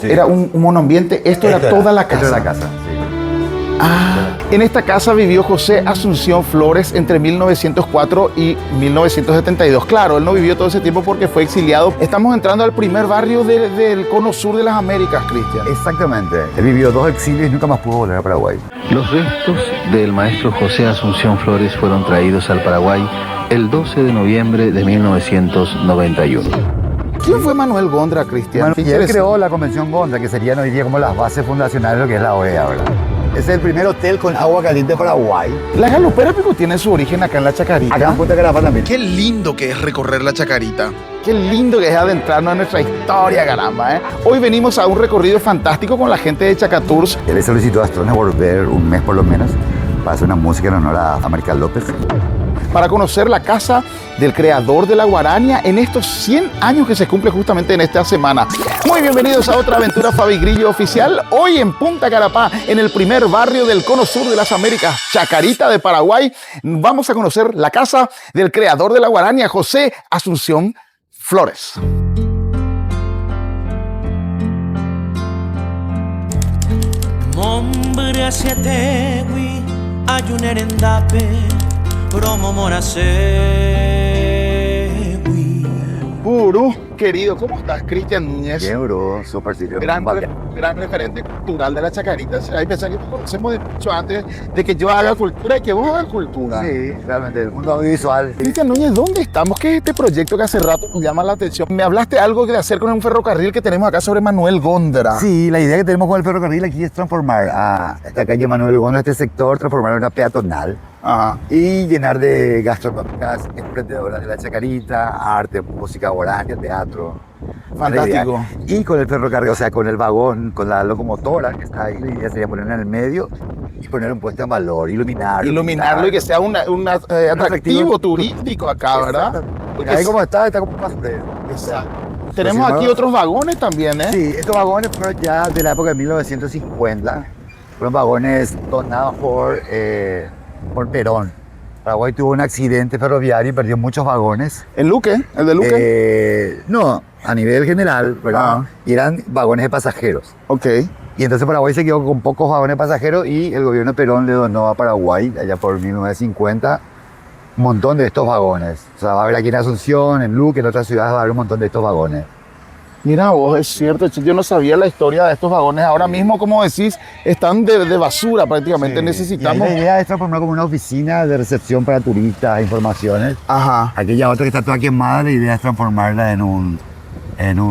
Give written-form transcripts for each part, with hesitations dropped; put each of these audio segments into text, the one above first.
Sí. Era un monoambiente, esto era toda la casa. Esto era la casa, sí. En esta casa vivió José Asunción Flores entre 1904 y 1972. Claro, él no vivió todo ese tiempo porque fue exiliado. Estamos entrando al primer barrio del cono sur de las Américas, Cristian. Exactamente. Él vivió 2 exilios y nunca más pudo volver a Paraguay. Los restos del maestro José Asunción Flores fueron traídos al Paraguay el 12 de noviembre de 1991. ¿Quién fue Manuel Gondra, Cristian? Y él creó la Convención Gondra, que serían hoy día como las bases fundacionales de lo que es la OEA, ¿verdad? Es el primer hotel con agua caliente de Paraguay. La Galopera Pico tiene su origen acá en la Chacarita. Acá en Punta Carapá también. Qué lindo que es recorrer la Chacarita. Qué lindo que es adentrarnos en nuestra historia, caramba, ¿eh? Hoy venimos a un recorrido fantástico con la gente de Chacatours. Él le solicitó a Astrones volver un mes por lo menos para hacer una música en honor a América López. Para conocer la casa del creador de la guaraña en estos 100 años que se cumple justamente en esta semana. Muy bienvenidos a otra aventura Fabi Grillo oficial. Hoy en Punta Carapá, en el primer barrio del cono sur de las Américas, Chacarita de Paraguay, vamos a conocer la casa del creador de la guaraña, José Asunción Flores. Mombre hacia Tehui, ayunerendape. Promo Morasewi. Puro, querido, ¿cómo estás, Cristian Núñez? Bien, bro, súper serio. Gran referente cultural de la Chacarita. Hay personas que nos conocemos de mucho antes de que yo haga cultura y que vos hagas cultura. Sí, realmente, el mundo audiovisual. Cristian Núñez, ¿dónde estamos? ¿Qué es este proyecto que hace rato nos llama la atención? Me hablaste algo de hacer con un ferrocarril que tenemos acá sobre Manuel Gondra. Sí, la idea que tenemos con el ferrocarril aquí es transformar a esta calle Manuel Gondra, este sector, transformarlo en una peatonal. Ajá. Y llenar de gastronómicas emprendedoras de la Chacarita, arte, música guaraña, teatro. Fantástico. Y con el ferrocarril, o sea, con el vagón, con la locomotora que está ahí, la idea sería ponerla en el medio y poner un puesto en valor, Iluminarlo y que sea un atractivo turístico acá, ¿verdad? Porque ahí como está como más fresco. Exacto. Tenemos aquí otros vagones también, ¿eh? Sí, estos vagones fueron ya de la época de 1950. Fueron vagones donados por Perón. Paraguay tuvo un accidente ferroviario y perdió muchos vagones. ¿El Luque? ¿El de Luque? No, a nivel general, ¿verdad? Y eran vagones de pasajeros. Ok. Y entonces Paraguay se quedó con pocos vagones de pasajeros y el gobierno de Perón le donó a Paraguay, allá por 1950, un montón de estos vagones. O sea, va a haber aquí en Asunción, en Luque, en otras ciudades va a haber un montón de estos vagones. Mira vos, es cierto, yo no sabía la historia de estos vagones. Ahora mismo, como decís, están de basura prácticamente. Sí. Necesitamos... Y la idea es transformar como una oficina de recepción para turistas, informaciones. Ajá. Aquella otra que está toda quemada, la idea es transformarla en un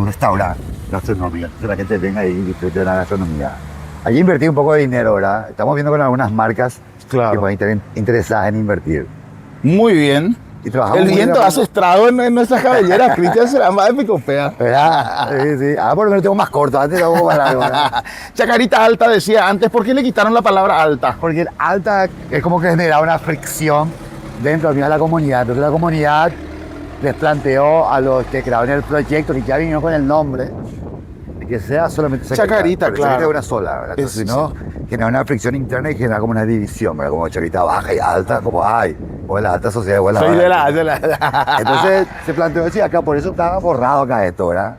restaurante gastronómico. Que la gente venga y disfrute de la gastronomía. Allí invertí un poco de dinero, ¿verdad? Estamos viendo con algunas marcas que pueden estar interesadas en invertir. Muy bien. Y trabajamos el viento hace estrago en nuestras cabelleras. Cristian será más de picopea. ¿Verdad? Sí, sí. Ah, por lo menos tengo más corto. Antes tengo más largo, ¿verdad? Chacarita Alta decía antes. ¿Por qué le quitaron la palabra alta? Porque el alta es como que generaba una fricción dentro de la comunidad. Entonces la comunidad les planteó a los que crearon el proyecto, que ya vinieron con el nombre, que sea solamente Chacarita, claro. Es una sola, ¿verdad? Entonces, si no, genera una fricción interna y genera como una división, ¿verdad? Como Chacarita baja y alta, como hay, o de la alta sociedad, o de la Soy baja. de la... Entonces se planteó decir acá, por eso estaba borrado acá esto, ¿verdad?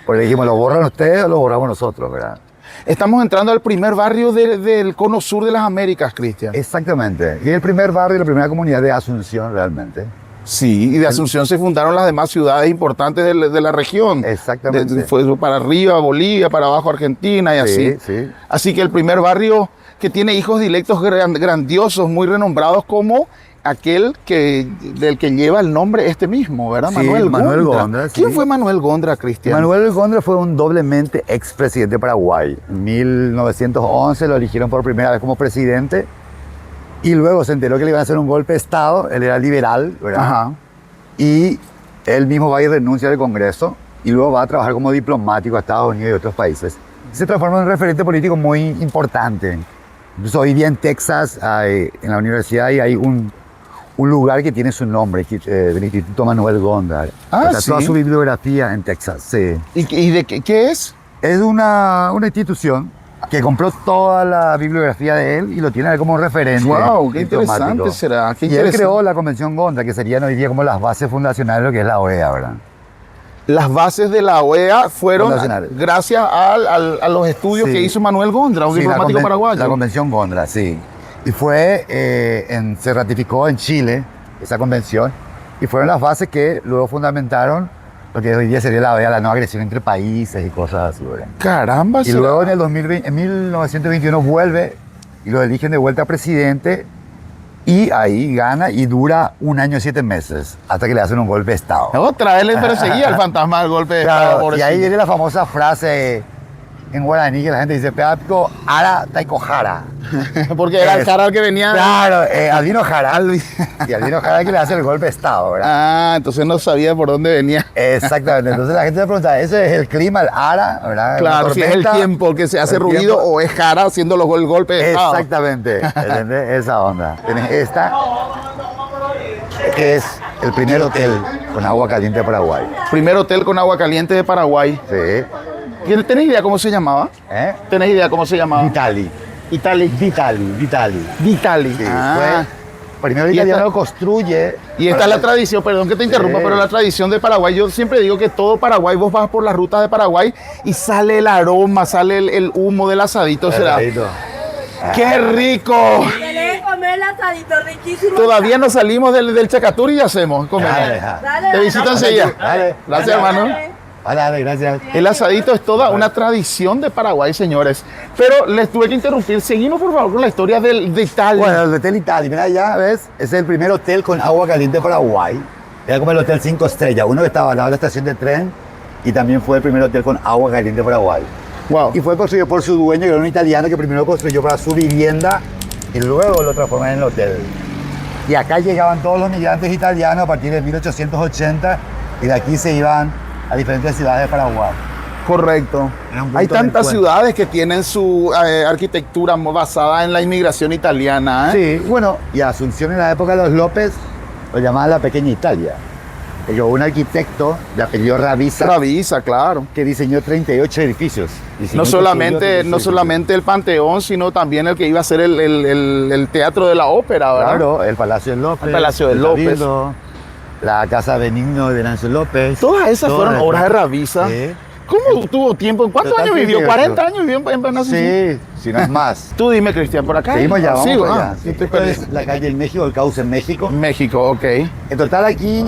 Porque dijimos, ¿lo borran ustedes o lo borramos nosotros, verdad? Estamos entrando al primer barrio del cono sur de las Américas, Cristian. Exactamente. Y el primer barrio, la primera comunidad de Asunción, realmente. Sí, y de Asunción se fundaron las demás ciudades importantes de la región. Exactamente. Fue para arriba Bolivia, para abajo Argentina y así. Sí. Así que el primer barrio que tiene hijos dialectos grandiosos, muy renombrados como aquel del que lleva el nombre este mismo, ¿verdad? Sí, Manuel Gondra. Sí. ¿Quién fue Manuel Gondra, Cristian? Manuel Gondra fue un doblemente expresidente de Paraguay. En 1911 lo eligieron por primera vez como presidente. Y luego se enteró que le iban a hacer un golpe de Estado. Él era liberal, ¿verdad? Ajá. Y él mismo va y renuncia del Congreso y luego va a trabajar como diplomático a Estados Unidos y otros países. Se transforma en un referente político muy importante. Incluso hoy día en Texas, en la universidad, hay un lugar que tiene su nombre, del Instituto Manuel Gondra. Está ¿sí? Toda su bibliografía en Texas, sí. ¿Y de qué es? Es una institución que compró toda la bibliografía de él y lo tiene como referente. ¡Wow! ¡Qué interesante será! Qué y él creó la Convención Gondra, que serían hoy día como las bases fundacionales de lo que es la OEA, ¿verdad? Las bases de la OEA fueron Fundacionales. gracias a los estudios Sí. que hizo Manuel Gondra, un Sí, diplomático paraguayo. La Convención Gondra, sí. Y se ratificó en Chile esa convención y fueron las bases que luego fundamentaron lo que hoy día sería la OEA, la no agresión entre países y cosas así, ¿verdad? Caramba, Y será. luego en el 2020, en 1921 vuelve y lo eligen de vuelta presidente y ahí gana y dura 1 año y 7 meses hasta que le hacen un golpe de Estado. Otra vez le perseguía el fantasma del golpe de Claro, Estado. y pobrecito. ahí viene la famosa frase en guaraní que la gente dice, Peapco, ara taikojara. Porque era el cara el que venía. Claro, Albino Jara. Y Albino Jara que le hace el golpe de Estado, ¿verdad? Ah, entonces no sabía por dónde venía. Exactamente. Entonces la gente se pregunta, ¿ese es el clima, el ara, ¿verdad? Claro, Una si es el tormenta. tiempo que se hace El ruido tiempo. o es Jara haciendo el golpe de Estado. Exactamente. ¿Entendés? Esa onda. Tenés esta, que es el primer hotel con agua caliente de Paraguay. Primer hotel con agua caliente de Paraguay. Sí. ¿Tenés idea cómo se llamaba? ¿Eh? ¿Tenés idea cómo se llamaba? Vitali. Vitali. Vitali. Sí. Ah. Fue, primero el Y italiano esta- construye. Y esta es la tradición, perdón que te interrumpa, Sí. pero la tradición de Paraguay, yo siempre digo que todo Paraguay, vos vas por las rutas de Paraguay y sale el aroma, sale el humo del asadito. ¿Será? Peladito. ¡Qué rico! Querés comer el asadito riquísimo. Todavía no salimos del Chacatur y ya hacemos. Comer. Dale, Dale, Te visito enseguida. Dale. Gracias, hermano. Dale, gracias. El asadito es toda una tradición de Paraguay, señores. Pero les tuve que interrumpir. Seguimos, por favor, con la historia de Italia. Bueno, el Hotel Italia, mira ya, ¿ves? Es el primer hotel con agua caliente de Paraguay. Era como el Hotel 5 Estrellas, uno que estaba al lado de la estación de tren y también fue el primer hotel con agua caliente de Paraguay. Wow. Y fue construido por su dueño, que era un italiano que primero construyó para su vivienda y luego lo transformó en el hotel. Y acá llegaban todos los migrantes italianos a partir de 1880 y de aquí se iban a diferentes ciudades de Paraguay. Correcto. Era un punto Hay de tantas encuentro. ciudades que tienen su arquitectura basada en la inmigración italiana. ¿eh? Sí, bueno, y Asunción en la época de los López lo llamaban la pequeña Italia. Porque hubo un arquitecto de apellido Ravisa Ravisa, claro. que diseñó 38 edificios. No solamente el Panteón, sino también el que iba a ser el Teatro de la Ópera, ¿verdad? Claro, el Palacio de López. El Palacio de el López. Cabildo, la Casa Benigno de Venancio López. Todas esas fueron obras de Ravisa. Sí. ¿Cómo tuvo tiempo? ¿Cuántos años Totalmente vivió? cierto. ¿40 años vivió en Asunción? Sí, si no es más. Tú dime, Cristian, por acá. Seguimos ya, vamos Sigo, por allá. sí, estoy Esto perdido. es la calle en México, el cauce en México. México, ok. En total aquí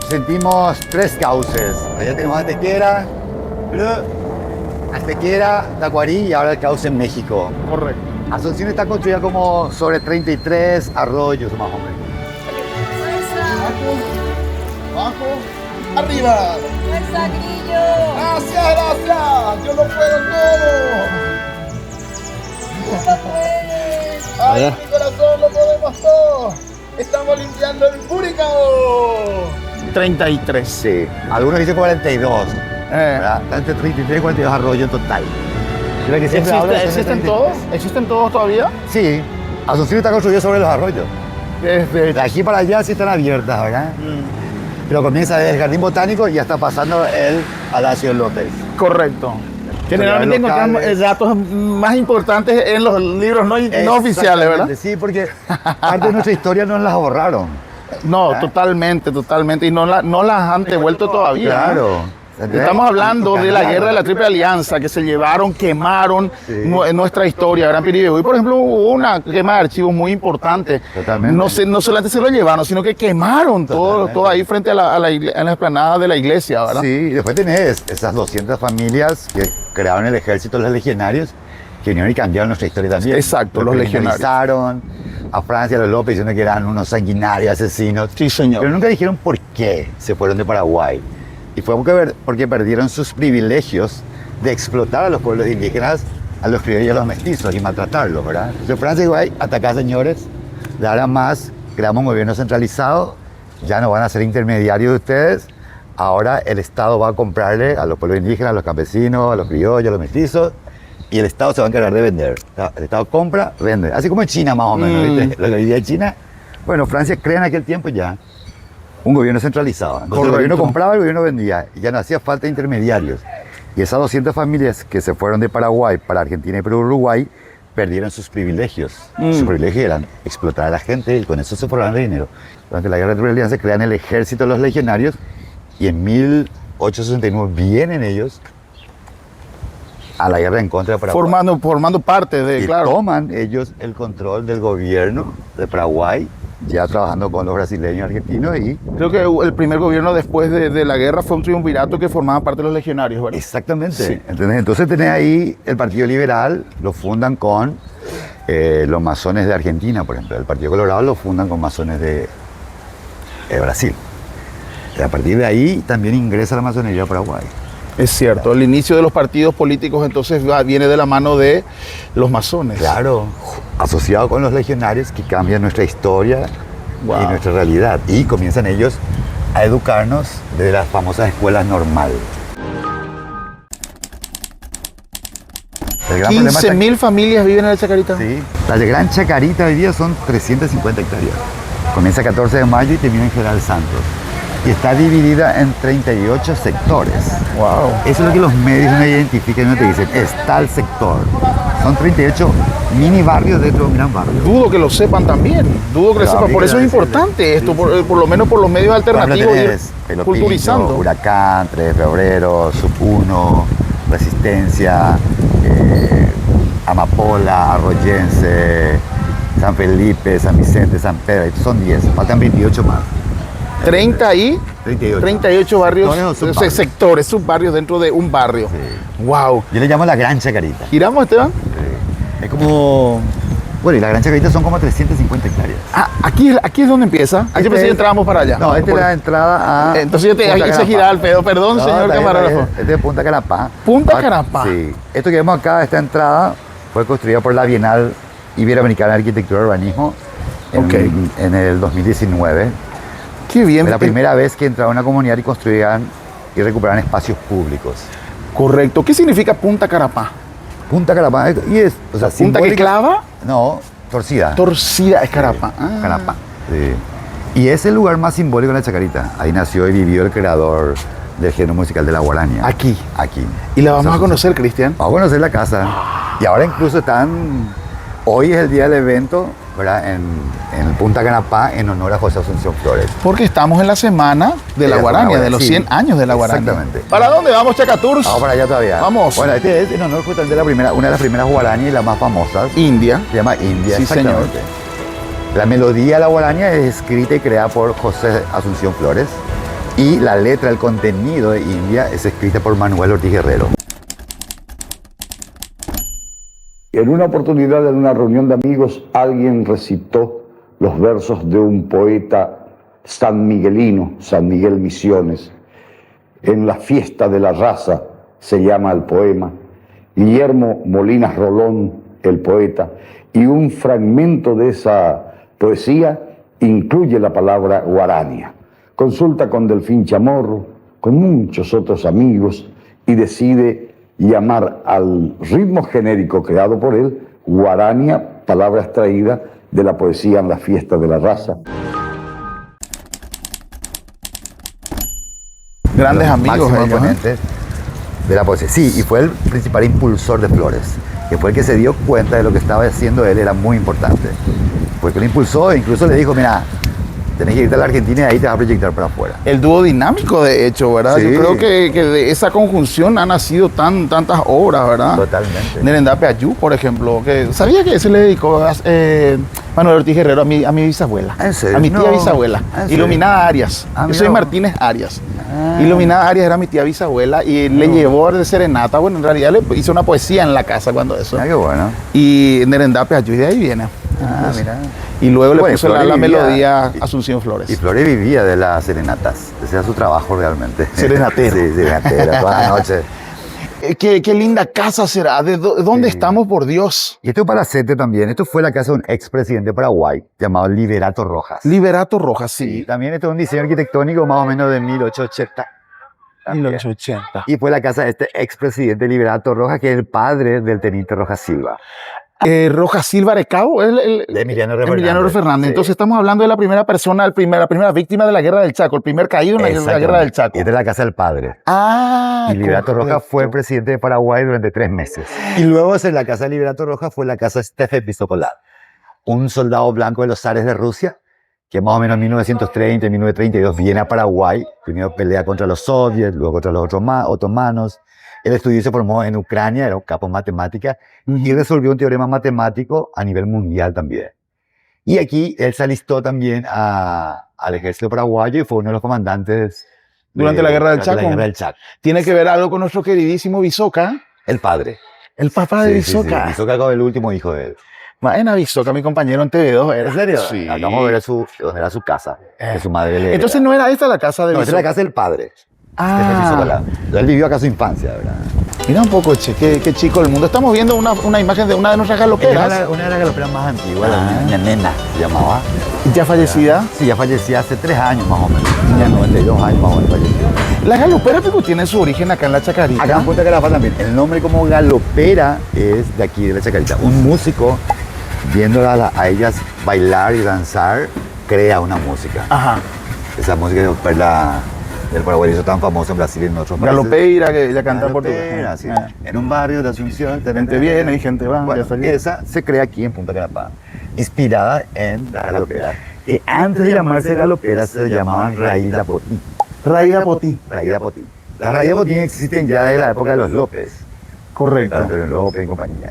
sentimos 3 cauces. Allá tenemos Antequera, Antequera, Tacuarí y ahora el cauce en México. Correcto. Asunción está construida como sobre 33 arroyos más o menos. Abajo, arriba. ¡Fuerza, Grillo! Gracias, gracias. Yo lo puedo todo. Ay, mi corazón, lo podemos todo. Estamos limpiando el Púricao. 33. Sí, algunos dicen 42, ¿verdad? Está entre 33 y 42 arroyos en total. Creo que siempre hablan de ¿Existen 33. todos? ¿Existen todos todavía? Sí, Asunción está construida sobre los arroyos. Desde De aquí para allá sí están abiertas, ¿verdad? Pero comienza desde el Jardín Botánico y ya está pasando el Palacio López. Correcto. Generalmente Locales. encontramos datos más importantes en los libros no oficiales, ¿verdad? Exactamente, Sí, porque parte de nuestra historia no las borraron. No, ¿Ah? totalmente. Y no las han devuelto todavía. Claro. Estamos hablando de la guerra de la Triple Alianza, que se llevaron, quemaron Sí. nuestra historia, Gran Piribebuy. Por ejemplo, hubo una quema de archivos muy importante. Totalmente. No solamente se lo llevaron, sino que quemaron todo ahí frente a la explanada de la iglesia, ¿verdad? Sí, y después tenés esas 200 familias que crearon el ejército de los legionarios, que vinieron y cambiaron nuestra historia también. Exacto, los legionarios. Criminalizaron a Francia, a los López, diciendo que eran unos sanguinarios, asesinos. Sí, señor. Pero nunca dijeron por qué se fueron de Paraguay. Y fue porque perdieron sus privilegios de explotar a los pueblos indígenas, a los criollos y a los mestizos y maltratarlos, ¿verdad? Entonces Francia dijo, "Ay, hasta acá, señores, de ahora más creamos un gobierno centralizado, ya no van a ser intermediarios de ustedes, ahora el Estado va a comprarle a los pueblos indígenas, a los campesinos, a los criollos, a los mestizos, y el Estado se va a encargar de vender. O sea, el Estado compra, vende. Así como en China más o menos, ¿viste? Lo que vivía en China. Bueno, Francia crea en aquel tiempo ya un gobierno centralizado. Entonces el gobierno compraba, el gobierno vendía, y ya no hacía falta intermediarios. Y esas 200 familias que se fueron de Paraguay para Argentina y para Uruguay perdieron sus privilegios. Sus privilegios eran explotar a la gente y con eso se forraban de dinero. Durante la guerra de la Triple Alianza se crean el ejército de los legionarios y en 1869 vienen ellos a la guerra en contra de Paraguay. Formando parte de, Y claro. toman ellos el control del gobierno de Paraguay, ya trabajando con los brasileños y argentinos, y Creo que el primer gobierno después de la guerra fue un triunvirato que formaba parte de los legionarios, ¿verdad? exactamente. Sí. ¿Entendés? Entonces tenés ahí el Partido Liberal, lo fundan con los masones de Argentina, por ejemplo. El Partido Colorado lo fundan con masones de Brasil. Y a partir de ahí también ingresa la masonería a Paraguay. Es cierto, el inicio de los partidos políticos entonces viene de la mano de los masones. Claro, asociado con los legionarios que cambian nuestra historia Wow. y nuestra realidad. Y comienzan ellos a educarnos desde las famosas escuelas normales. El gran problema está 15.000 familias viven en la Chacarita. Sí. La de Gran Chacarita hoy día son 350 hectáreas. Comienza el 14 de mayo y termina en General Santos. Y está dividida en 38 sectores. Wow. Eso es lo que los medios no identifican y no te dicen, es tal sector. Son 38 mini barrios dentro de un gran barrio. Dudo que lo sepan también, dudo que lo Pero sepan. Por habría eso que es importante decirle. esto, Sí, sí. por lo menos por los medios Por ejemplo, alternativos tenés y Pelo Pinto, culturizando. Huracán, 3 de febrero, Sub 1, Resistencia, Amapola, Arroyense, San Felipe, San Vicente, San Pedro. Son 10, faltan 28 más. 30 y 38 barrios, Sectores o subbarrios. sectores, subbarrios dentro de un barrio. Sí. Wow. Yo le llamo la Gran Chacarita. ¿Giramos, Esteban? Es como... Bueno, y la Gran Chacarita son como 350 hectáreas. Ah, aquí es donde empieza. Aquí Este pensé que es- entrábamos para allá. No, esta es Por- la entrada a... Entonces yo te Punta aquí se Carapá. gira el pedo, perdón, No, señor está bien, camarógrafo. está bien. Este es Punta Carapá. Punta Carapá. Sí. Esto que vemos acá, esta entrada, fue construida por la Bienal Iberoamericana de Arquitectura y Urbanismo Ok. en el 2019. Qué bien. Fue la primera vez que entraba una comunidad y construían y recuperaban espacios públicos. Correcto. ¿Qué significa Punta Carapá? Punta Carapá, y es... O sea, ¿Punta que simbólica- clava? No, torcida. Torcida es Carapá. Ah. Carapá. Sí. Y es el lugar más simbólico de la Chacarita. Ahí nació y vivió el creador del género musical de la guaraña. Aquí. Aquí. Y la vamos O sea, a conocer, Cristian. Vamos a conocer la casa. Y ahora incluso hoy es el día del evento, ¿verdad? En Punta Carapá en honor a José Asunción Flores. Porque estamos en la semana de la De la guaraña, de los sí. 100 años de la guaraña. Exactamente. ¿Para dónde vamos, Chacatours? Vamos para allá todavía. Vamos. Bueno, este es en honor justamente de una de las primeras guarañas y las más famosas. India. Se llama India. Sí, exactamente. La melodía de la guaraña es escrita y creada por José Asunción Flores. Y la letra, el contenido de India es escrita por Manuel Ortiz Guerrero. En una oportunidad, en una reunión de amigos, alguien recitó los versos de un poeta sanmiguelino, San Miguel Misiones. En la fiesta de la raza se llama el poema. Guillermo Molinas Rolón, el poeta, y un fragmento de esa poesía incluye la palabra guarania. Consulta con Delfín Chamorro, con muchos otros amigos, y decide llamar al ritmo genérico creado por él guarania, palabra extraída de la poesía en la fiesta de la raza. Grandes Los amigos máximos ellos, ¿eh? exponentes de la poesía. Sí, y fue el principal impulsor de Flores, que fue el que se dio cuenta de lo que estaba haciendo él era muy importante. Fue el que lo impulsó e incluso le dijo, mira, tenés que irte a la Argentina y ahí te vas a proyectar para afuera. El dúo dinámico, de hecho, ¿verdad? Sí. Yo creo que de esa conjunción han nacido tantas obras, ¿verdad? Totalmente. Nerendape Ayú, por ejemplo, que sabía que se le dedicó Manuel Ortiz Guerrero a mi bisabuela. ¿En serio? A mi tía No. bisabuela. ¿En serio? Iluminada Arias. Ah, Yo mira soy vos. Martínez Arias. Ah. Iluminada Arias era mi tía bisabuela y le llevó de serenata. Bueno, en realidad le hizo una poesía en la casa cuando eso. Ah, qué bueno. Y Nerendape Ayú, y de ahí viene. Ah, mira. Y luego le Bueno, puso la Flores vivía- melodía Asunción Flores. Y Flores vivía de las serenatas. Ese era su trabajo realmente. Serenatero. Sí, serenatera, toda la noche. Qué linda casa será. ¿Dónde Sí. estamos, por Dios? Y esto es palacete también. Esto fue la casa de un expresidente de Paraguay llamado Liberato Rojas. Liberato Rojas, sí. Y también esto es un diseño arquitectónico más o menos de 1880. 1880. Y fue la casa de este expresidente Liberato Rojas, que es el padre del teniente Rojas Silva. Rojas Silva Arecao, De Emiliano R. Emiliano R. Fernández. Sí. Entonces estamos hablando de la primera persona, la primera víctima de la guerra del Chaco, el primer caído en la Exactamente. guerra del Chaco. Y esta es la casa del padre. Ah, Y Liberato correcto. Rojas fue presidente de Paraguay durante 3 meses. Y luego de ser la casa de Liberato Rojas fue la casa de Stefan Pistocolá, un soldado blanco de los zares de Rusia que más o menos en 1930, 1932 viene a Paraguay, primero pelea contra los soviets, luego contra los otomanos. Él estudió y se formó en Ucrania, era un capo en matemática, y resolvió un teorema matemático a nivel mundial también. Y aquí él se alistó también al ejército paraguayo y fue uno de los comandantes Durante la Guerra del Chaco. La Guerra del Chaco. ¿Tiene que ver algo con nuestro queridísimo Bisoca? El padre. El papá de Sí, sí, sí. Bisoca. Bisoca fue el último hijo de él. Maena Bisoca, mi compañero en TV2. ¿En serio? Sí. Acabamos de ver donde era su casa, que su madre le Entonces no era esta la casa de no, esa es la Bisoca. casa del padre. Ah, Él vivió acá su infancia, ¿verdad? mira un poco, che, qué chico el mundo. Estamos viendo una imagen de una de nuestras galoperas. Una de las galoperas más antiguas, la Niña Nena se llamaba. Ya fallecida. Sí, ya fallecía hace 3 años más o menos. Ya 92 años más o menos falleció. La galopera Pico tiene su origen acá en la Chacarita. Acá en Punta Carapá también. El nombre como galopera es de aquí, de la Chacarita. Un músico, viéndola a ellas bailar y danzar, crea una música. Ajá. Esa música de perla del Paraguay hizo tan famoso en Brasil y en otros países. Galopeira, que ella canta en portugués. Galopera, sí. Ah. En un barrio de Asunción. Gente viene y gente va. Bueno, ya salió. esa se crea aquí en Punta Carapá, inspirada en la galopera. Y antes de llamarse galopera se llamaban raída potí. Raída Potí. Raída potí. Las raídas potí existen ya desde la época de los López, Correcto. Antonio López y compañía.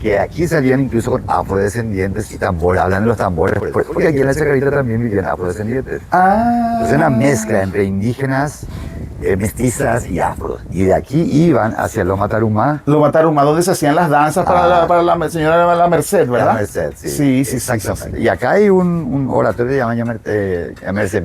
Que aquí salían incluso con afrodescendientes y tambores, hablan de los tambores, porque aquí en la Chacarita también vivían afrodescendientes. Ah. Es una mezcla entre indígenas, mestizas y afros. Y de aquí iban hacia Loma Tarumá. Lo mataron más donde se hacían las danzas para la señora La Merced, ¿verdad? La Merced, sí. Sí, sí, Exactamente. sí. Y acá hay un oratorio que se llama Merced.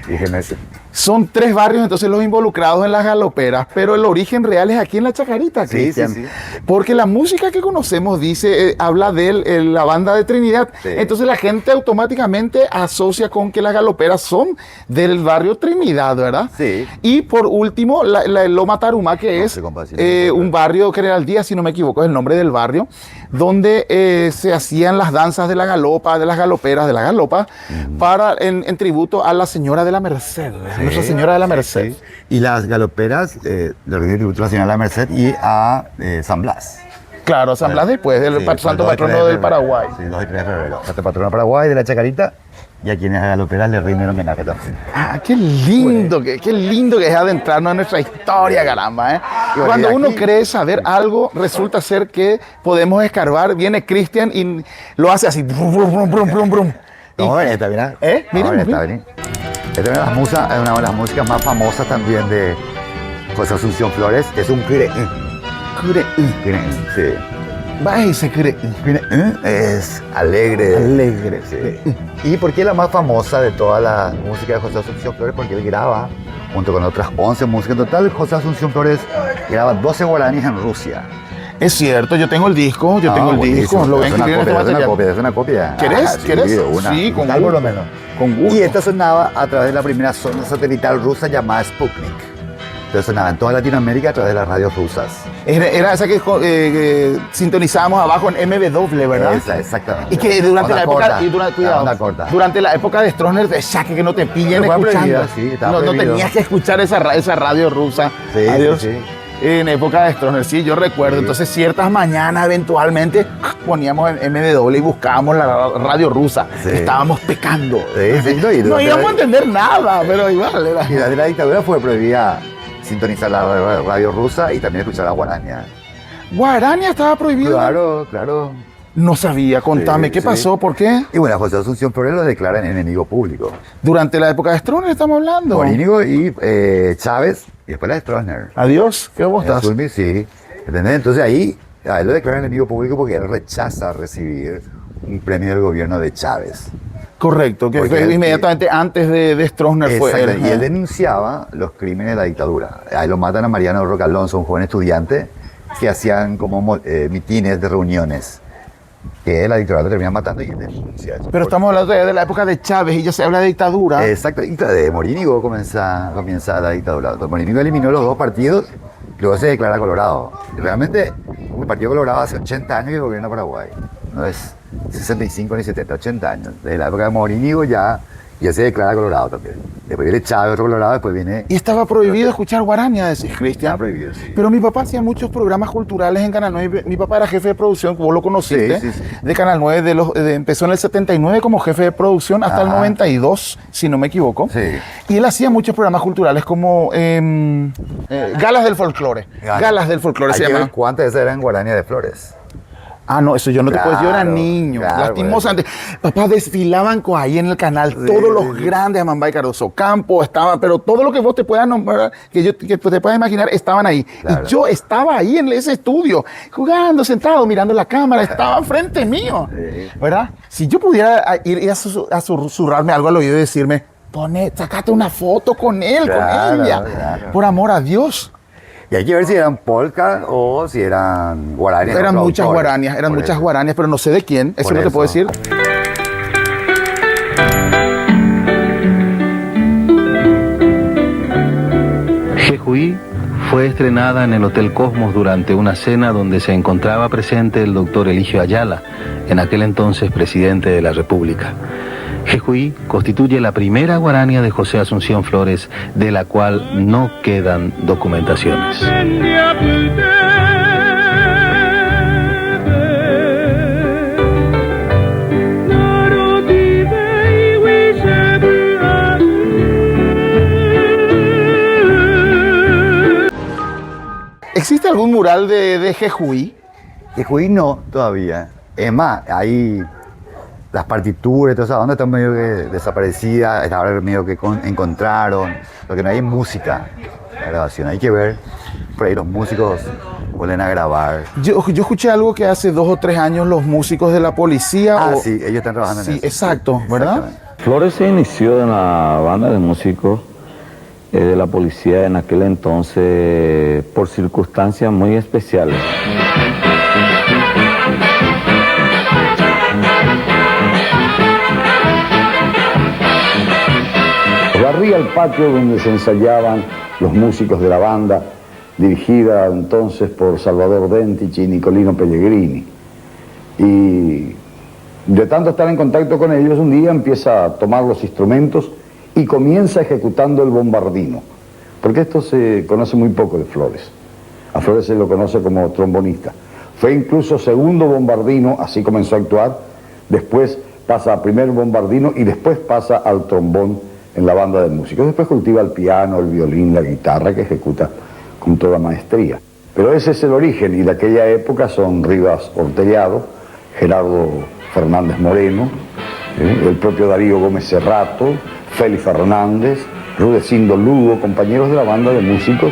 Dije Merced. Son 3 barrios entonces los involucrados en las galoperas, pero el origen real es aquí en la Chacarita, Sí, Cristian. sí, sí. Porque la música que conocemos dice, habla de la banda de Trinidad. Sí. Entonces la gente automáticamente asocia con que las galoperas son del barrio Trinidad, ¿verdad? Sí. Y por último, el Loma Tarumá, que No es sé, compa, si no me acuerdo. un barrio, General Díaz, si no me equivoco, es el nombre del barrio, donde se hacían las danzas de la galopa, de las galoperas, de la galopa, en tributo a la señora de la Merced, Nuestra Señora de la Merced. Y las galoperas, le rinden tributo a la señora de la Merced y a San Blas. Claro, San Blas después, del Sí, santo 2 y 3 patrono de del febrero. Paraguay. Sí, 2 y 3 de febrero. Santo patrono del Paraguay, de la Chacarita, y a quienes a galoperas le rinden homenaje también. Ah, qué lindo, qué lindo que es adentrarnos en nuestra historia, caramba, ¿eh? Y bueno, Cuando y uno aquí- cree saber algo, resulta ser que podemos escarbar. Viene Cristian y lo hace así. Brum, brum, brum, brum, brum, brum. Vamos a ver esta, mira. ¿Eh? Vamos a ver Mira, esta, vení. Esta es una de las músicas más famosas también de José Asunción Flores. Es un cre. Sí. Va y se cree. Es alegre. Alegre. Sí. ¿Y por qué la más famosa de toda la música de José Asunción Flores? Porque él graba, junto con otras 11 músicas en total, José Asunción Flores graba 12 guaraníes en Rusia. Es cierto, yo tengo el disco, Buenísimo. lo ven Es que una tiene este copia, es una material. copia, es una copia. ¿Querés? Sí, ¿Querés? una. Sí, con Tal por lo gusto. menos. Con gusto. Y esta sonaba a través de la primera zona satelital rusa llamada Sputnik. Entonces sonaba en toda Latinoamérica a través de las radios rusas. Era esa que sintonizábamos abajo en MW, ¿verdad? Esa, exactamente. Y que durante Onda la época, corta. y cuidado, Onda corta. durante la época de Stroessner, de saque que no te pillen Pero fue escuchando. prohibido, sí, estaba no prohibido. tenías que escuchar esa radio rusa. Sí, Adiós. sí, sí. En época de Stroessner, sí, yo recuerdo. Sí. Entonces, ciertas mañanas, eventualmente, poníamos en MW y buscábamos la radio rusa. Sí. Estábamos pecando. Sí, sí, no, y No durante íbamos a la- entender nada, pero igual era. Y durante la dictadura fue prohibida sintonizar la radio rusa y también escuchar la guaraña. Guarania estaba prohibido. Claro, claro. No sabía, contame, Sí, ¿qué sí. pasó? ¿Por qué? Y bueno, José Asunción Flores lo declaran enemigo público. Durante la época de Stroessner estamos hablando. Morínigo y Chávez, y después la de Stroessner. Adiós, ¿qué vos estás? Zulmi, sí. ¿Entendés? Entonces ahí a él lo declaran enemigo público porque él rechaza recibir un premio del gobierno de Chávez. Correcto, que Porque fue él- inmediatamente antes de Stroessner fue él. Exacto, y él denunciaba los crímenes de la dictadura. Ahí lo matan a Mariano Roca Alonso, un joven estudiante, que hacían como mitines de reuniones. Que la dictadura lo termina matando y él denuncia eso. Pero estamos hablando de la época de Chávez y ya se habla de dictadura. Exacto, y de Morínigo comienza la dictadura. Morínigo eliminó los 2 partidos y luego se declara Colorado. Y realmente, el Partido Colorado hace 80 años que gobierna Paraguay. No es 65 ni 70, 80 años. Desde la época de Morínigo ya Y él se declara colorado también. Después viene Chávez, otro colorado, después viene... Y estaba prohibido escuchar guaraña, decís, Cristian. Está prohibido, sí. Pero mi papá hacía muchos programas culturales en Canal 9. Mi papá era jefe de producción, vos lo conociste, Sí, sí, sí. de Canal 9. Empezó en el 79 como jefe de producción hasta el 92, si no me equivoco. Sí. Y él hacía muchos programas culturales como Galas del Folclore. Galas del Folclore Hay se que ver llamaban. cuántas de esas eran guaranías de flores. Ah, no, eso yo no te puedo decir, yo era Claro, niño, claro, lastimosamente. Papá, desfilaban ahí en el canal, todos los grandes, Amambay Caruso Campo, estaban, pero todo lo que vos te puedas nombrar, que te puedas imaginar, estaban ahí. Claro. Y yo estaba ahí en ese estudio, jugando, sentado, mirando la cámara, estaba frente mío, ¿verdad? Si yo pudiera ir a susurrarme algo al oído y decirme, sacate una foto con él, Claro, con ella, claro. por amor a Dios. Y hay que ver si eran polka o si eran guaranías. Eran otro muchas autor. guaranías, Por eso. pero no sé de quién, eso Por no te puedo eso. decir. Jejuí fue estrenada en el Hotel Cosmos durante una cena donde se encontraba presente el doctor Eligio Ayala, en aquel entonces presidente de la República. Jejuí constituye la primera guarania de José Asunción Flores, de la cual no quedan documentaciones. ¿Existe algún mural de Jejuí? Que Juí no, todavía. Es más, ahí las partituras y toda esa onda están medio que desaparecidas, ahora medio que encontraron, porque no hay música en la grabación. Hay que ver, por ahí los músicos vuelven a grabar. Yo escuché algo que hace 2 o 3 años los músicos de la policía... Sí, ellos están trabajando Sí, en eso. exacto, ¿verdad? Exactamente. Flores se inició en la banda de músicos de la policía en aquel entonces por circunstancias muy especiales. Barría el patio donde se ensayaban los músicos de la banda, dirigida entonces por Salvador Dentich y Nicolino Pellegrini. Y de tanto estar en contacto con ellos, un día empieza a tomar los instrumentos y comienza ejecutando el bombardino, porque esto se conoce muy poco de Flores. A Flores se lo conoce como trombonista. Fue incluso segundo bombardino, así comenzó a actuar, después pasa a primer bombardino y después pasa al trombón en la banda de músicos. Después cultiva el piano, el violín, la guitarra, que ejecuta con toda maestría. Pero ese es el origen, y de aquella época son Rivas Ortellado, Gerardo Fernández Moreno, el propio Darío Gómez Cerrato, Félix Fernández, Rudecindo Lugo, compañeros de la banda de músicos.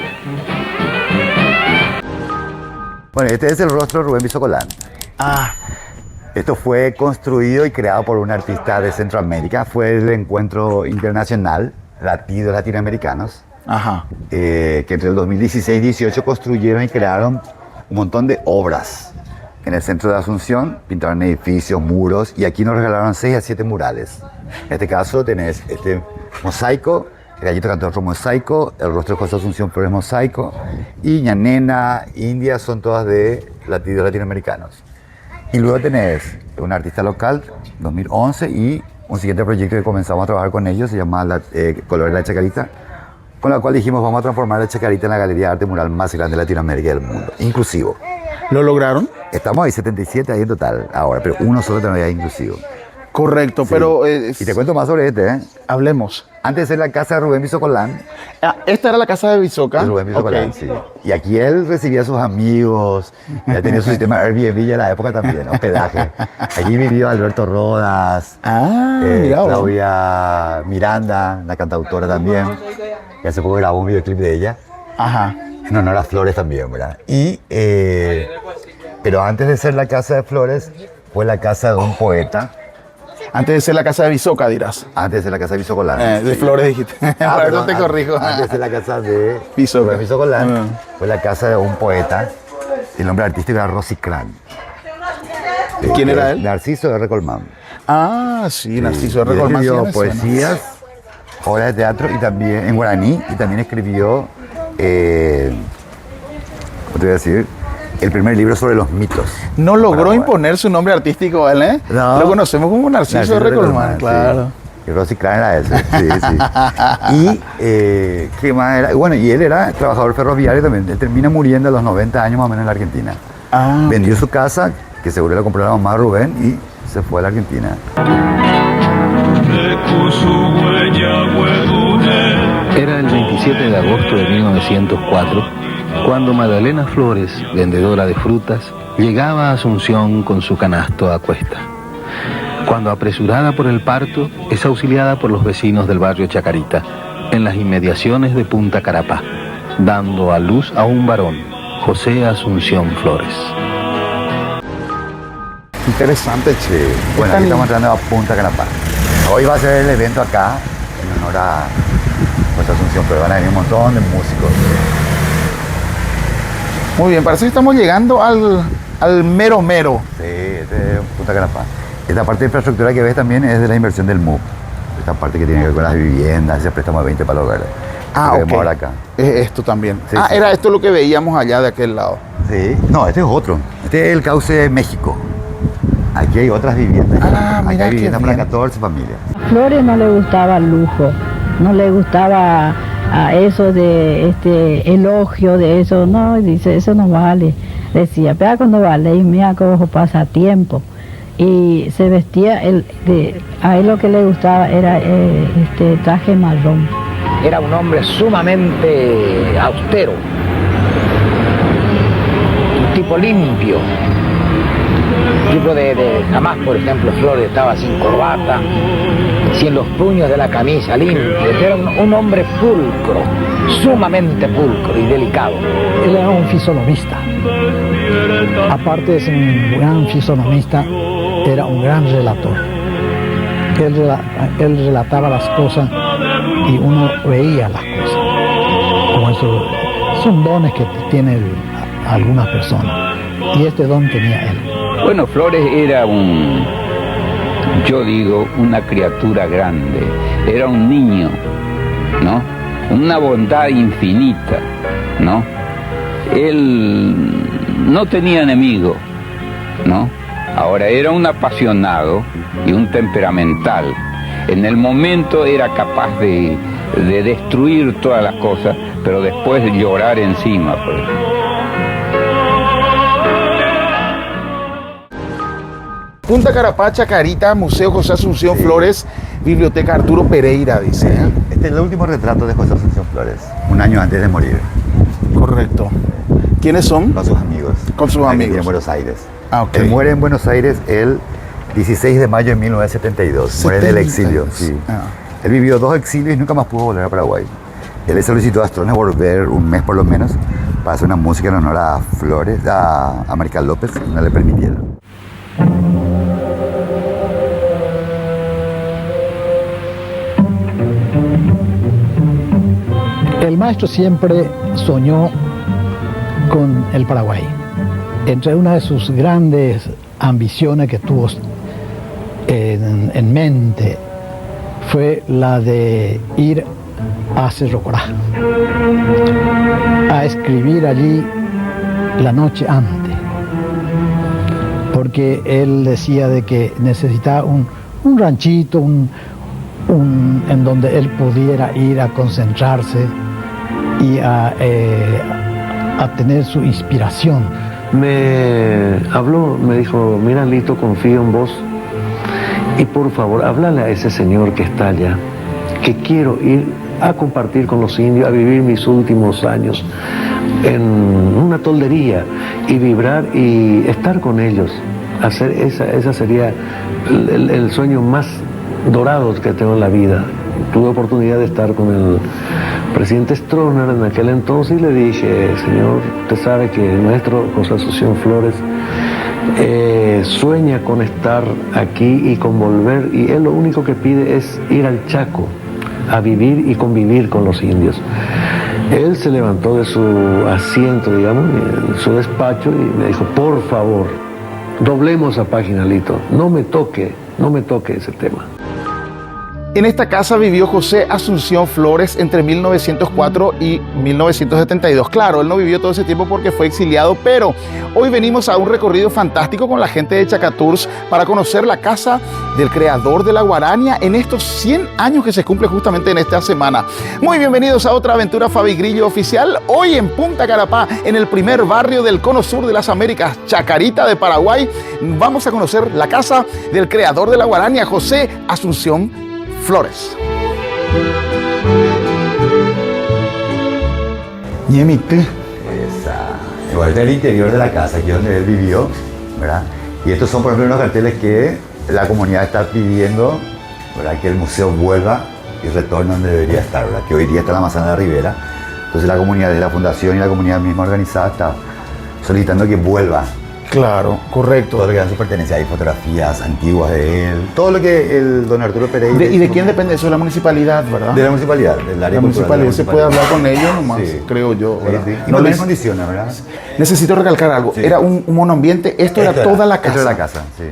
Bueno, este es el rostro de Rubén Bisocolán. Esto fue construido y creado por un artista de Centroamérica. Fue el encuentro internacional latinos latinoamericanos, que entre el 2016 y 2018 construyeron y crearon un montón de obras. En el centro de Asunción pintaron edificios, muros, y aquí nos regalaron 6 a 7 murales. En este caso tenés este mosaico, el Gallito cantó otro mosaico, el rostro de José Asunción Flores mosaico, y Ñanena, India, son todas de latinos latinoamericanos. Y luego tenés un artista local, 2011, y un siguiente proyecto que comenzamos a trabajar con ellos, se llama Colores de la Chacarita, con la cual dijimos vamos a transformar la Chacarita en la galería de arte mural más grande de Latinoamérica y del mundo, inclusivo. ¿Lo lograron? Estamos ahí 77 ahí en total ahora, pero uno solo todavía es inclusivo. Correcto, Sí. pero... Y te cuento más sobre este, ¿eh? Hablemos. Antes de ser la casa de Rubén Bisocolán, Esta era la casa de Bisoca. de Rubén Bisocolán, Ok. sí. Y aquí él recibía a sus amigos, ya tenía su sistema Airbnb en la época también, hospedaje. Allí vivió Alberto Rodas, Mirá vos. Claudia Miranda, la cantautora también, que hace poco grabó un videoclip de ella, en honor a Flores también, ¿verdad? Pero antes de ser la casa de Flores, fue la casa de un poeta. Antes de ser la casa de Bisoca, dirás. Antes de ser la casa de Bisocolán. De sí. Flores dijiste. Por eso Perdón, te corrijo. Antes de la casa de Bisoca. Rubén Bisocolán, fue la casa de un poeta. El nombre artístico era Rosy Cran. ¿Quién era él? Narciso R. Colmán. Sí, Narciso R. Y él Colmán. sí escribió me suena. poesías, obras de teatro y también en guaraní, y también escribió, ¿cómo te voy a decir? El primer libro sobre los mitos. No logró Paraguay. imponer su nombre artístico, él, ¿eh? No. Lo conocemos como Narciso R. Colmán, sí. claro. Y Rosy Klein era ese, sí, sí. Y, ¿qué más era? Bueno, y él era trabajador ferroviario también. Él termina muriendo a los 90 años más o menos en la Argentina. Ah, Vendió su casa, que seguro la compró la mamá Rubén, y se fue a la Argentina. Era el 27 de agosto de 1904 cuando Magdalena Flores, vendedora de frutas, llegaba a Asunción con su canasto a cuesta. Cuando apresurada por el parto, es auxiliada por los vecinos del barrio Chacarita, en las inmediaciones de Punta Carapá, dando a luz a un varón, José Asunción Flores. interesante, che. Bueno, aquí estamos entrando a Punta Carapá. Hoy va a ser el evento acá, en honor a José Asunción, pero van a venir un montón de músicos. Muy bien, parece que estamos llegando al mero mero. Sí, este es Punta Carapá. Esta parte de infraestructura que ves también es de la inversión del MUP. Esta parte que tiene que ver con las viviendas, ese préstamo de 20 para los hogares. Ah, Lo que ok. vemos ahora acá. Es esto también. Sí, Ah, sí. era esto lo que veíamos allá de aquel lado. Sí. No, este es otro. Este es el cauce de México. Aquí hay otras viviendas. Ah, Aquí mira hay qué viviendas para bien. 14 familias. A Flores no le gustaba el lujo, no le gustaba a eso de elogio de eso, no, dice, eso no vale. Decía, pero cuando vale, y mira cómo pasa tiempo. Y se vestía, a él lo que le gustaba era traje marrón. Era un hombre sumamente austero, un tipo limpio, tipo jamás, por ejemplo, Flores estaba sin corbata, sin los puños de la camisa limpios. Era un hombre pulcro, sumamente pulcro y delicado. Él era un fisonomista. Aparte de ser un gran fisonomista, era un gran relator. Él relataba las cosas y uno veía las cosas. Como eso, son dones que tienen algunas personas. Y este don tenía él. Bueno, Flores era yo digo, una criatura grande. Era un niño, ¿no? Una bondad infinita, ¿no? Él no tenía enemigo, ¿no? Ahora, era un apasionado y un temperamental. En el momento era capaz de destruir todas las cosas, pero después de llorar encima, por ejemplo. Punta Carapá, Chacarita, Museo José Asunción Flores, Biblioteca Arturo Pereira, dice. ¿eh? Este es el último retrato de José Asunción Flores, un año antes de morir, Correcto. ¿Quiénes son? con sus amigos. Con sus Aquí amigos. En Buenos Aires. Ah, ok. Él muere en Buenos Aires el 16 de mayo de 1972. Muere en el exilio. Sí. Ah. Él vivió 2 exilios y nunca más pudo volver a Paraguay. Él le solicitó a Strones volver un mes por lo menos para hacer una música en honor a Flores, a Marcal López, y no le permitieron. El maestro siempre soñó con el Paraguay. Entre una de sus grandes ambiciones que tuvo en mente fue la de ir a Cerro Corá, a escribir allí la noche antes, porque él decía de que necesitaba un ranchito, en donde él pudiera ir a concentrarse y a tener su inspiración. Me habló, me dijo, mira Lito, confío en vos y por favor, háblale a ese señor que está allá, que quiero ir a compartir con los indios, a vivir mis últimos años en una toldería y vibrar y estar con ellos. Hacer esa sería el sueño más dorado que tengo en la vida. Tuve oportunidad de estar con el presidente Stroessner en aquel entonces y le dije, señor, usted sabe que el maestro José Asunción Flores sueña con estar aquí y con volver, y él lo único que pide es ir al Chaco a vivir y convivir con los indios. Él se levantó de su asiento, digamos, en su despacho y me dijo, por favor, doblemos la página, Lito, no me toque ese tema. En esta casa vivió José Asunción Flores entre 1904 y 1972. Claro, él no vivió todo ese tiempo porque fue exiliado, pero hoy venimos a un recorrido fantástico con la gente de Chacatours para conocer la casa del creador de la guarania en estos 100 años que se cumple justamente en esta semana. Muy bienvenidos a otra aventura Fabi Grillo oficial. Hoy en Punta Carapá, en el primer barrio del cono sur de las Américas, Chacarita de Paraguay, vamos a conocer la casa del creador de la guarania, José Asunción Flores. Ñemite. Igual del interior de la casa, aquí donde él vivió, ¿verdad? Y estos son, por ejemplo, unos carteles que la comunidad está pidiendo, ¿verdad? Que el museo vuelva y retorne donde debería estar, ¿verdad? Que hoy día está en la Manzana de la Ribera. Entonces la comunidad de la fundación y la comunidad misma organizada está solicitando que vuelva. Claro, correcto. Todo lo que da su pertenencia, hay fotografías antiguas de él, todo lo que el don Arturo Pereira... ¿Y de quién depende eso? De la municipalidad, ¿verdad? De la municipalidad, del área la municipalidad. Se puede hablar con ellos nomás, sí, creo yo. Sí, sí. Y no les condiciona, ¿verdad? Necesito recalcar algo. Sí. Era un monoambiente, esto era toda la casa. Esto era la casa, sí.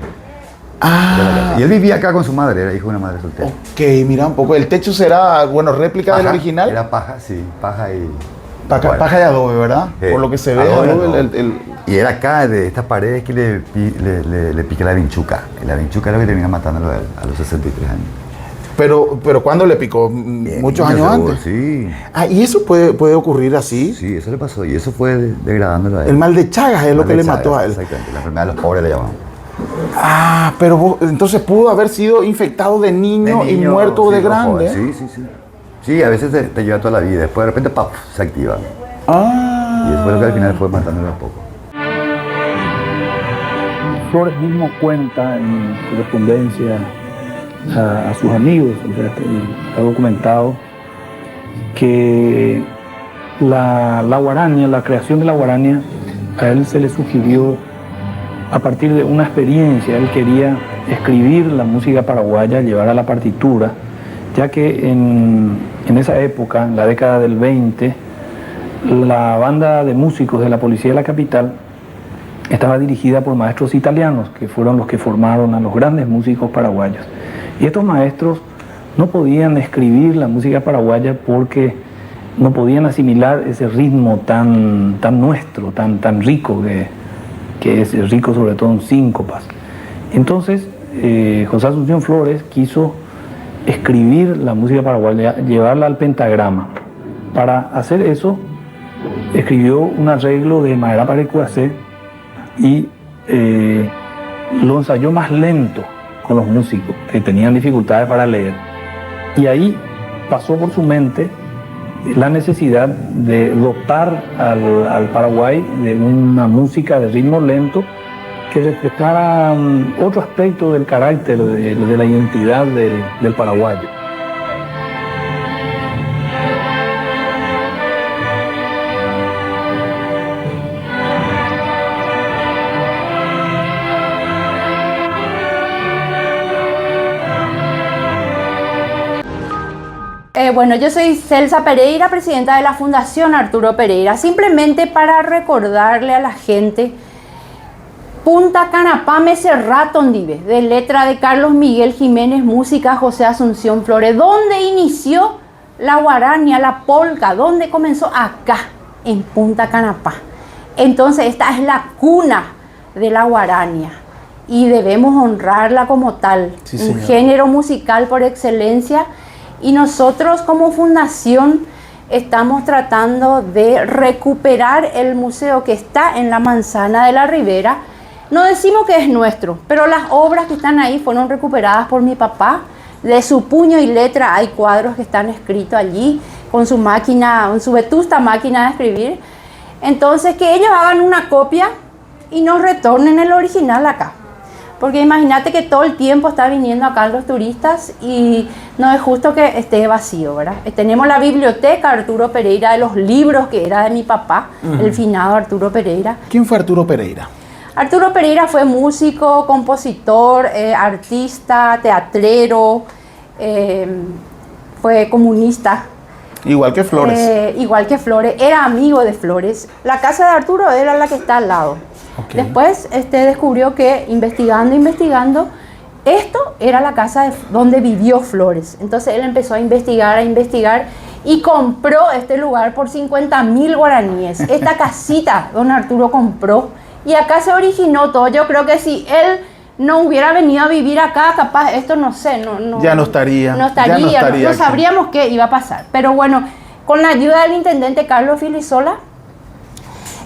Ah. Y él vivía acá con su madre, era hijo de una madre soltera. Ok, mira un poco. ¿El techo será, bueno, réplica paja, del original? Era paja, sí, paja y... Paja de adobe, ¿verdad? Por lo que se ve, adobe, Y era acá, de estas paredes, que le pica la vinchuca. Y la vinchuca es lo que termina matándolo a los 63 años. Pero ¿cuándo le picó? ¿Muchos años antes? Sí. Ah, ¿y eso puede ocurrir así? Sí, eso le pasó. Y eso fue degradándolo a él. El mal de Chagas es lo que le mató a él. Exactamente, la enfermedad de los pobres le llamaban. Ah, pero entonces pudo haber sido infectado de niño y muerto de grande. Sí, sí, sí. Sí, a veces te lleva toda la vida. Después de repente, ¡pap!, se activa. Ah. Y eso fue lo que al final fue matándolo a poco. Flores mismo cuenta en correspondencia a sus amigos, o sea, está documentado que la guarania, la creación de la guarania, a él se le sugirió a partir de una experiencia. Él quería escribir la música paraguaya, llevar a la partitura, ya que en esa época, en la década del 20, la banda de músicos de la Policía de la Capital estaba dirigida por maestros italianos, que fueron los que formaron a los grandes músicos paraguayos. Y estos maestros no podían escribir la música paraguaya porque no podían asimilar ese ritmo tan nuestro, tan rico, que es rico sobre todo en síncopas. Entonces, José Asunción Flores quiso escribir la música paraguaya, llevarla al pentagrama. Para hacer eso, escribió un arreglo de Maera Parecuacé y lo ensayó más lento con los músicos que tenían dificultades para leer. Y ahí pasó por su mente la necesidad de dotar al Paraguay de una música de ritmo lento que reflejara otro aspecto del carácter, de la identidad del paraguayo. Bueno, yo soy Celsa Pereira, presidenta de la Fundación Arturo Pereira. Simplemente para recordarle a la gente, Punta Carapá me cerraton dive, de letra de Carlos Miguel Jiménez, música José Asunción Flores. ¿Dónde inició la guarania, la polca? ¿Dónde comenzó? Acá, en Punta Carapá. Entonces esta es la cuna de la guarania y debemos honrarla como tal. Sí, un género musical por excelencia. Y nosotros como fundación estamos tratando de recuperar el museo que está en la Manzana de la Ribera. No decimos que es nuestro, pero las obras que están ahí fueron recuperadas por mi papá. De su puño y letra hay cuadros que están escritos allí con su máquina, con su vetusta máquina de escribir. Entonces que ellos hagan una copia y nos retornen el original acá. Porque imagínate que todo el tiempo está viniendo acá los turistas y no es justo que esté vacío, ¿verdad? Tenemos la biblioteca Arturo Pereira de los libros que era de mi papá, el finado Arturo Pereira. ¿Quién fue Arturo Pereira? Arturo Pereira fue músico, compositor, artista, teatrero, fue comunista. Igual que Flores. Igual que Flores, era amigo de Flores. La casa de Arturo era la que está al lado. Okay. Después descubrió que investigando, Esto era la casa donde vivió Flores. Entonces él empezó a investigar y compró este lugar por 50.000 guaraníes. Esta casita don Arturo compró y acá se originó todo. Yo creo que si él no hubiera venido a vivir acá, capaz esto no estaría. No sabríamos qué iba a pasar. Pero bueno, con la ayuda del intendente Carlos Filisola,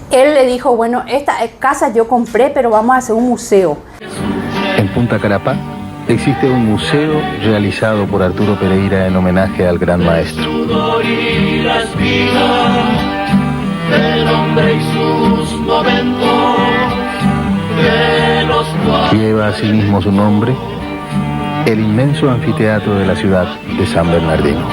él le dijo, bueno, esta casa yo compré, pero vamos a hacer un museo. En Punta Carapá existe un museo realizado por Arturo Pereira en homenaje al gran maestro. Lleva asimismo su nombre el inmenso anfiteatro de la ciudad de San Bernardino.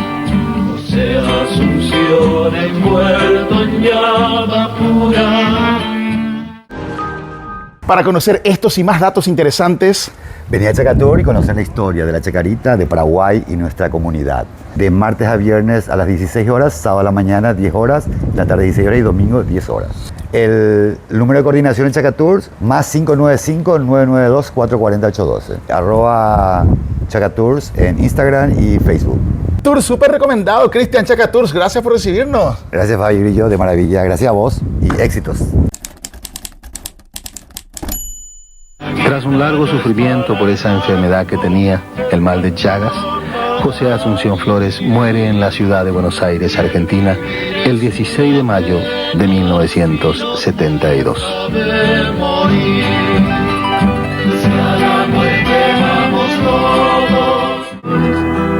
Para conocer estos y más datos interesantes, venía a Chacatur y conocer la historia de la chacarita, de Paraguay y nuestra comunidad. De martes a viernes a las 16 horas, sábado a la mañana 10 horas, la tarde 16 horas y domingo 10 horas. El número de coordinación en Chacatur, más 595-992-44812. @Chacatours en Instagram y Facebook. Tour súper recomendado, Cristian Chacatours. Gracias por recibirnos. Gracias, Fabi Grillo, de maravilla. Gracias a vos y éxitos. Tras un largo sufrimiento por esa enfermedad que tenía, el mal de Chagas, José Asunción Flores muere en la ciudad de Buenos Aires, Argentina, el 16 de mayo de 1972.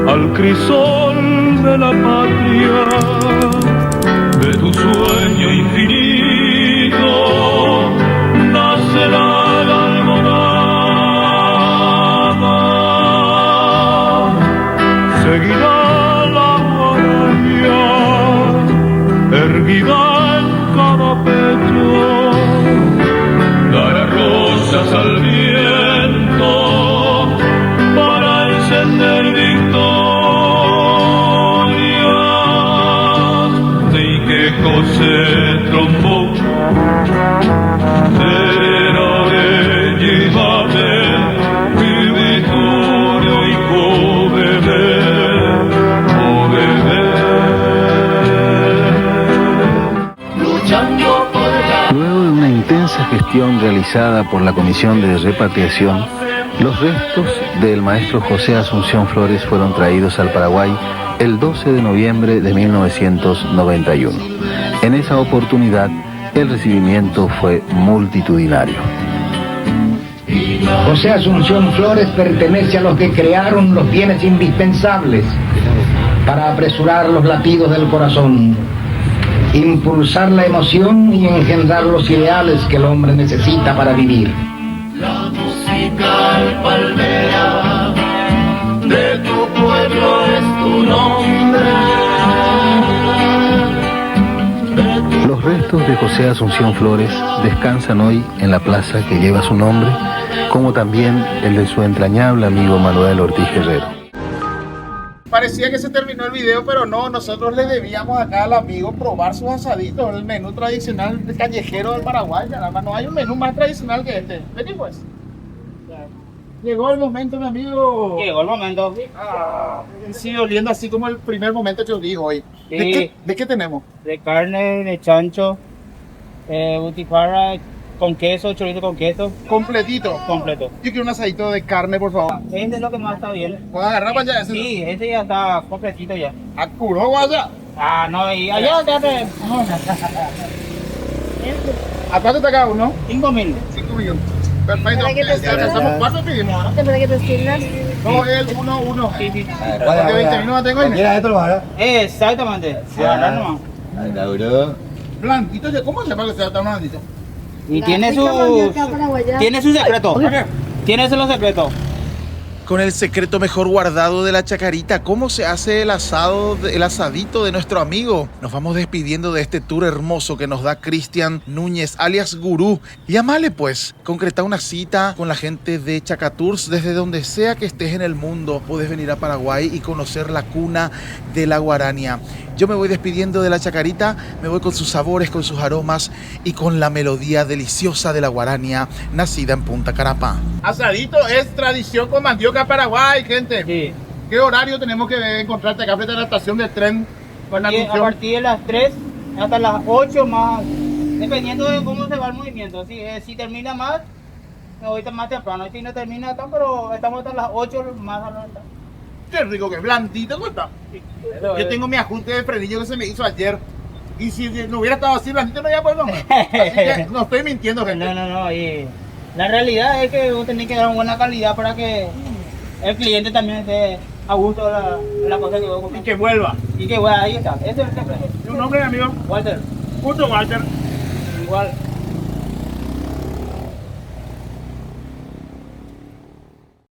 Al crisol de la patria, de tu sueño infinito, nacerá la alborada, seguirá la guaraña, erguida en cada pecho, dará rosas al viento para encender José trombón será bellísima mi victoria y bebé. Luego de una intensa gestión realizada por la Comisión de Repatriación, los restos del maestro José Asunción Flores fueron traídos al Paraguay el 12 de noviembre de 1991. En esa oportunidad, el recibimiento fue multitudinario. José Asunción Flores pertenece a los que crearon los bienes indispensables para apresurar los latidos del corazón, impulsar la emoción y engendrar los ideales que el hombre necesita para vivir. La musical palmera de tu pueblo es tu nombre. Los restos de José Asunción Flores descansan hoy en la plaza que lleva su nombre, como también el de su entrañable amigo Manuel Ortiz Guerrero. Parecía que se terminó el video, pero no, nosotros le debíamos acá al amigo probar sus asaditos, el menú tradicional callejero del Paraguay. Nada más, no hay un menú más tradicional que este. Vení pues. Llegó el momento, mi amigo. Llegó el momento. Sigue oliendo así como el primer momento que os dijo hoy. Sí. ¿De qué tenemos? De carne, de chancho, butifarra con queso, chorizo con queso. ¿Completito? Completo. Yo quiero un asadito de carne, por favor. Este es lo que más está bien. ¿Puedo agarrar para allá ese? Sí, este ya está completito ya. ¿A curó allá? Ah, no, y allá ya te... ¿A cuánto está cada uno? 5.000. 5.000. Perfecto. Estamos 4 pedimos. ¿Para que te sirvan? No, el 1. Sí, sí. ¿De 20 no tengo ahí? ¿Mira esto lo vas a dar? Exactamente. Agarrar nomás. Blanquito, ¿cómo se llama que sea tan blandito? Y tiene su secreto. Tiene su secreto. con el secreto mejor guardado de la Chacarita. ¿Cómo se hace el asado, el asadito de nuestro amigo? Nos vamos despidiendo de este tour hermoso que nos da Cristian Núñez, alias Gurú. Llámale pues, concreta una cita con la gente de Chacatours. Desde donde sea que estés en el mundo, puedes venir a Paraguay y conocer la cuna de la guarania. Yo me voy despidiendo de la Chacarita, me voy con sus sabores, con sus aromas y con la melodía deliciosa de la guarania nacida en Punta Carapá. Asadito es tradición con mandioca Paraguay, gente. Sí. ¿Qué horario tenemos que encontrarte acá frente a la estación de tren? A partir de las 3 hasta las 8 más, dependiendo de cómo se va el movimiento. Si termina más, me voy más temprano. Si no termina acá, pero estamos hasta las 8 más adelante. Qué rico, que blandito, ¿no está? Sí. Yo tengo mi ajuste de frenillo que se me hizo ayer. Y si no hubiera estado así blandito, no había podido más. Así que no estoy mintiendo, gente. No. Y la realidad es que vos tenés que dar una buena calidad para que el cliente también esté a gusto de la cosa que vos compras. Y que vuelva. Y que vuelva, ahí está. Ese es el secreto. ¿Tu nombre, amigo? Walter. Justo Walter. Igual.